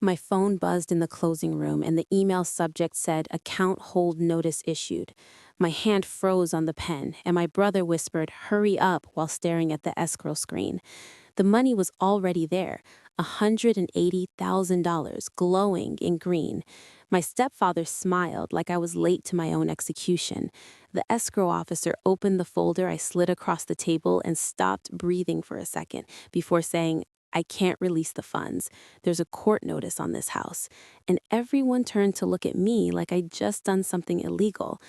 My phone buzzed in the closing room, and the email subject said, "Account hold notice issued." My hand froze on the pen, and my brother whispered, "Hurry up," while staring at the escrow screen. The money was already there, $180,000, glowing in green. My stepfather smiled like I was late to my own execution. The escrow officer opened the folder I slid across the table and stopped breathing for a second before saying, "I can't release the funds. There's a court notice on this house." And everyone turned to look at me like I'd just done something illegal.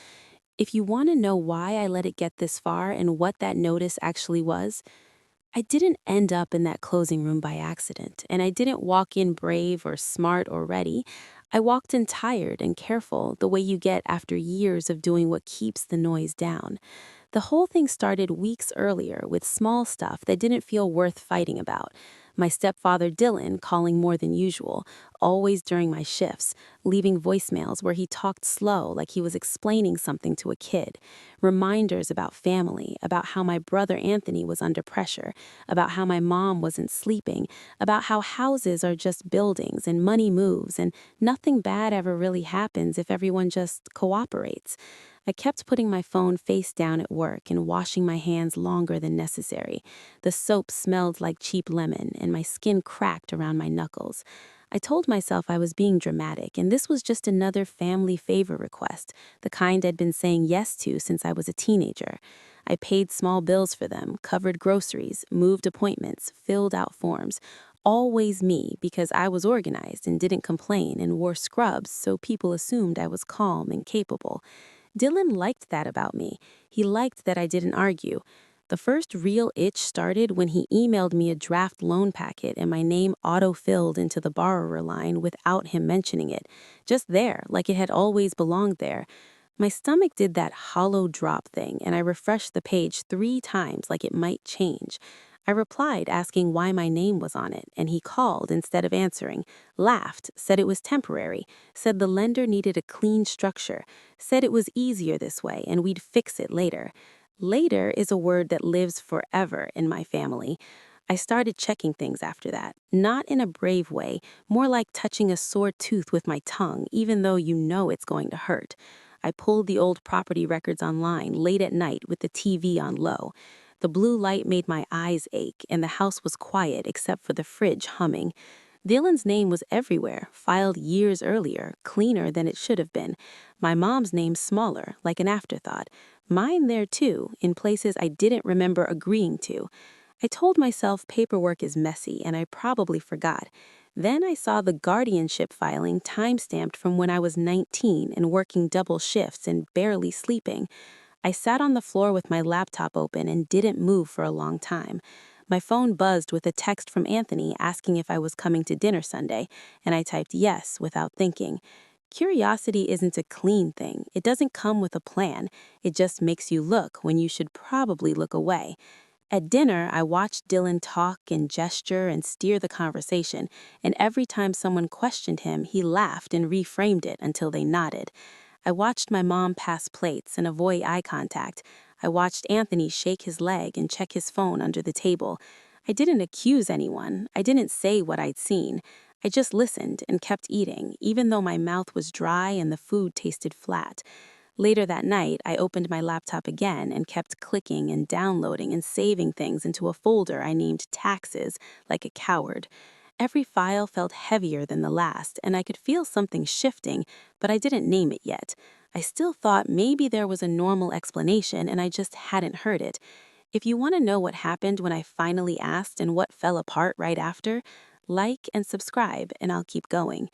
If you want to know why I let it get this far and what that notice actually was, I didn't end up in that closing room by accident, and I didn't walk in brave or smart or ready. I walked in tired and careful, the way you get after years of doing what keeps the noise down. The whole thing started weeks earlier with small stuff that didn't feel worth fighting about. My stepfather Dylan calling more than usual, always during my shifts, leaving voicemails where he talked slow like he was explaining something to a kid. Reminders about family, about how my brother Anthony was under pressure, about how my mom wasn't sleeping, about how houses are just buildings and money moves and nothing bad ever really happens if everyone just cooperates. I kept putting my phone face down at work and washing my hands longer than necessary. The soap smelled like cheap lemon, and my skin cracked around my knuckles. I told myself I was being dramatic, and this was just another family favor request, the kind I'd been saying yes to since I was a teenager. I paid small bills for them, covered groceries, moved appointments, filled out forms. Always me, because I was organized and didn't complain and wore scrubs, so people assumed I was calm and capable. Dylan liked that about me. He liked that I didn't argue. The first real itch started when he emailed me a draft loan packet and my name auto-filled into the borrower line without him mentioning it. Just there, like it had always belonged there. My stomach did that hollow drop thing, and I refreshed the page 3 times like it might change. I replied asking why my name was on it, and he called instead of answering, laughed, said it was temporary, said the lender needed a clean structure, said it was easier this way and we'd fix it later. Later is a word that lives forever in my family. I started checking things after that, not in a brave way, more like touching a sore tooth with my tongue, even though you know it's going to hurt. I pulled the old property records online late at night with the TV on low. The blue light made my eyes ache, and the house was quiet except for the fridge humming. Dylan's name was everywhere, filed years earlier, cleaner than it should have been. My mom's name smaller, like an afterthought. Mine there too, in places I didn't remember agreeing to. I told myself paperwork is messy, and I probably forgot. Then I saw the guardianship filing time-stamped from when I was 19 and working double shifts and barely sleeping. I sat on the floor with my laptop open and didn't move for a long time. My phone buzzed with a text from Anthony asking if I was coming to dinner Sunday, and I typed yes without thinking. Curiosity isn't a clean thing. It doesn't come with a plan. It just makes you look when you should probably look away. At dinner, I watched Dylan talk and gesture and steer the conversation, and every time someone questioned him, he laughed and reframed it until they nodded. I watched my mom pass plates and avoid eye contact. I watched Anthony shake his leg and check his phone under the table. I didn't accuse anyone. I didn't say what I'd seen. I just listened and kept eating, even though my mouth was dry and the food tasted flat. Later that night, I opened my laptop again and kept clicking and downloading and saving things into a folder I named Taxes, like a coward. Every file felt heavier than the last, and I could feel something shifting, but I didn't name it yet. I still thought maybe there was a normal explanation and I just hadn't heard it. If you want to know what happened when I finally asked and what fell apart right after, like and subscribe, and I'll keep going.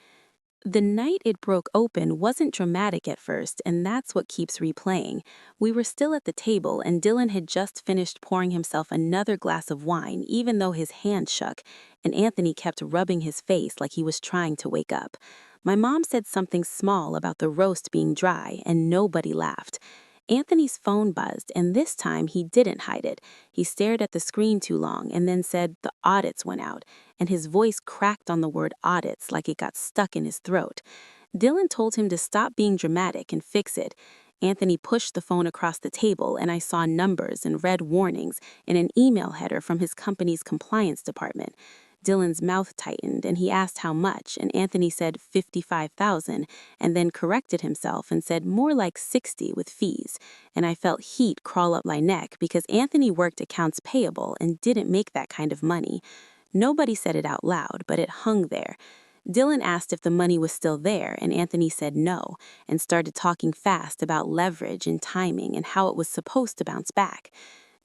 The night it broke open wasn't dramatic at first, and that's what keeps replaying. We were still at the table, and Dylan had just finished pouring himself another glass of wine, even though his hand shook, and Anthony kept rubbing his face like he was trying to wake up. My mom said something small about the roast being dry, and nobody laughed. Anthony's phone buzzed, and this time he didn't hide it. He stared at the screen too long and then said the audits went out, and his voice cracked on the word audits like it got stuck in his throat. Dylan told him to stop being dramatic and fix it. Anthony pushed the phone across the table, and I saw numbers and read warnings in an email header from his company's compliance department. Dylan's mouth tightened and he asked how much, and Anthony said 55,000 and then corrected himself and said more like 60 with fees. And I felt heat crawl up my neck because Anthony worked accounts payable and didn't make that kind of money. Nobody said it out loud, but it hung there. Dylan asked if the money was still there, and Anthony said no, and started talking fast about leverage and timing and how it was supposed to bounce back.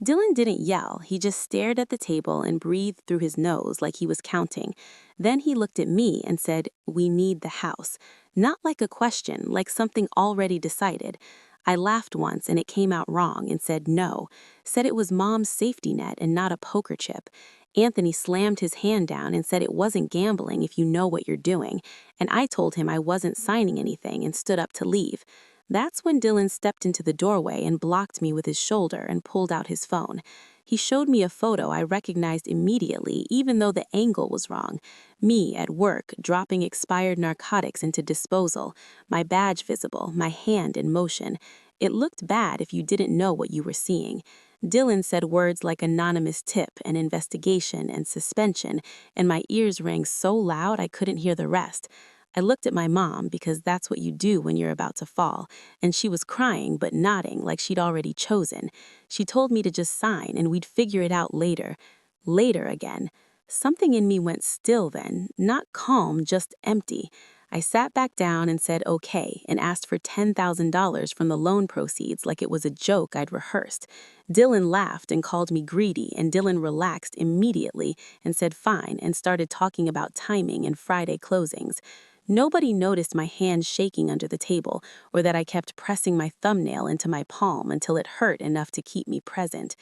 Dylan didn't yell, he just stared at the table and breathed through his nose like he was counting. Then he looked at me and said, "We need the house." Not like a question, like something already decided. I laughed once and it came out wrong and said no, said it was Mom's safety net and not a poker chip. Anthony slammed his hand down and said it wasn't gambling if you know what you're doing, and I told him I wasn't signing anything and stood up to leave. That's when Dylan stepped into the doorway and blocked me with his shoulder and pulled out his phone. He showed me a photo I recognized immediately, even though the angle was wrong. Me at work, dropping expired narcotics into disposal, my badge visible, my hand in motion. It looked bad if you didn't know what you were seeing. Dylan said words like anonymous tip and investigation and suspension, and my ears rang so loud I couldn't hear the rest. I looked at my mom because that's what you do when you're about to fall, and she was crying but nodding like she'd already chosen. She told me to just sign and we'd figure it out later. Later again. Something in me went still then, not calm, just empty. I sat back down and said okay and asked for $10,000 from the loan proceeds like it was a joke I'd rehearsed. Dylan laughed and called me greedy, and Dylan relaxed immediately and said fine and started talking about timing and Friday closings. Nobody noticed my hand shaking under the table or that I kept pressing my thumbnail into my palm until it hurt enough to keep me present.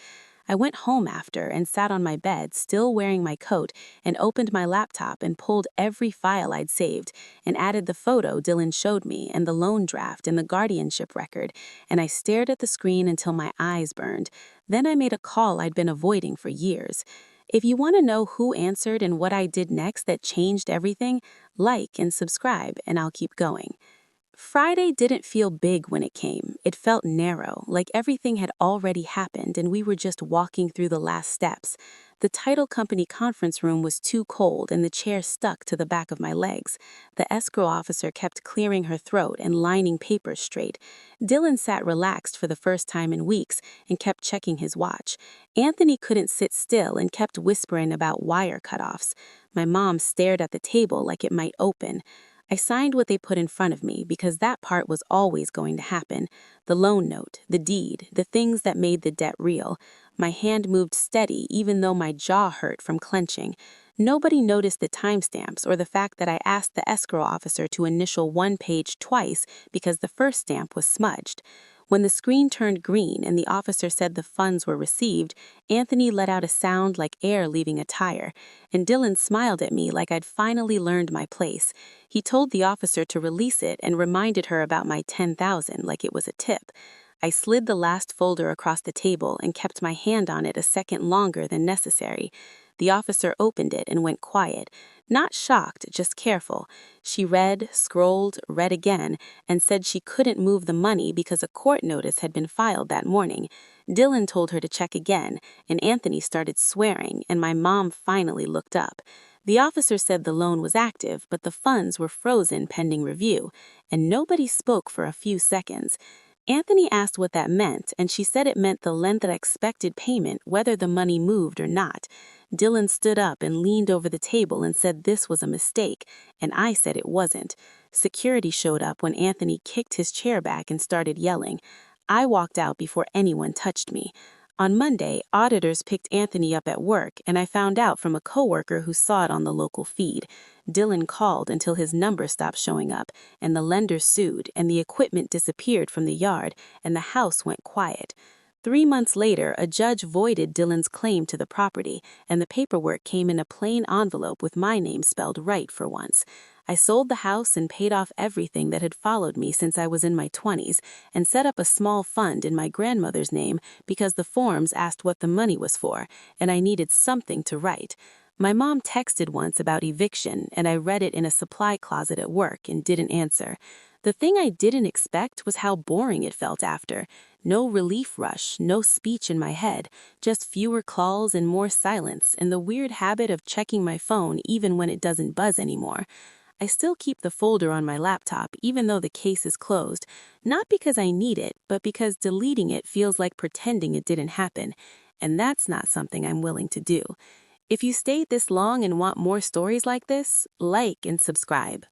I went home after and sat on my bed, still wearing my coat, and opened my laptop and pulled every file I'd saved and added the photo Dylan showed me and the loan draft and the guardianship record, and I stared at the screen until my eyes burned. Then I made a call I'd been avoiding for years. If you want to know who answered and what I did next that changed everything, like and subscribe, and I'll keep going. Friday didn't feel big when it came. It felt narrow, like everything had already happened and we were just walking through the last steps. The title company conference room was too cold and the chair stuck to the back of my legs. The escrow officer kept clearing her throat and lining papers straight. Dylan sat relaxed for the first time in weeks and kept checking his watch. Anthony couldn't sit still and kept whispering about wire cutoffs. My mom stared at the table like it might open. I signed what they put in front of me because that part was always going to happen. The loan note, the deed, the things that made the debt real. My hand moved steady even though my jaw hurt from clenching. Nobody noticed the timestamps or the fact that I asked the escrow officer to initial one page twice because the first stamp was smudged. When the screen turned green and the officer said the funds were received, Anthony let out a sound like air leaving a tire, and Dylan smiled at me like I'd finally learned my place. He told the officer to release it and reminded her about my 10,000 like it was a tip. I slid the last folder across the table and kept my hand on it a second longer than necessary. The officer opened it and went quiet, not shocked, just careful. She read, scrolled, read again, and said she couldn't move the money because a court notice had been filed that morning. Dylan told her to check again, and Anthony started swearing, and my mom finally looked up. The officer said the loan was active, but the funds were frozen pending review, and nobody spoke for a few seconds. Anthony asked what that meant, and she said it meant the lender expected payment whether the money moved or not. Dylan stood up and leaned over the table and said this was a mistake, and I said it wasn't. Security showed up when Anthony kicked his chair back and started yelling. I walked out before anyone touched me. On Monday, auditors picked Anthony up at work, and I found out from a coworker who saw it on the local feed. Dylan called until his number stopped showing up, and the lender sued, and the equipment disappeared from the yard, and the house went quiet. 3 months later, a judge voided Dylan's claim to the property, and the paperwork came in a plain envelope with my name spelled right for once. I sold the house and paid off everything that had followed me since I was in my 20s, and set up a small fund in my grandmother's name because the forms asked what the money was for, and I needed something to write. My mom texted once about eviction, and I read it in a supply closet at work and didn't answer. The thing I didn't expect was how boring it felt after. No relief rush, no speech in my head, just fewer calls and more silence, and the weird habit of checking my phone even when it doesn't buzz anymore. I still keep the folder on my laptop even though the case is closed, not because I need it, but because deleting it feels like pretending it didn't happen, and that's not something I'm willing to do. If you stayed this long and want more stories like this, like and subscribe.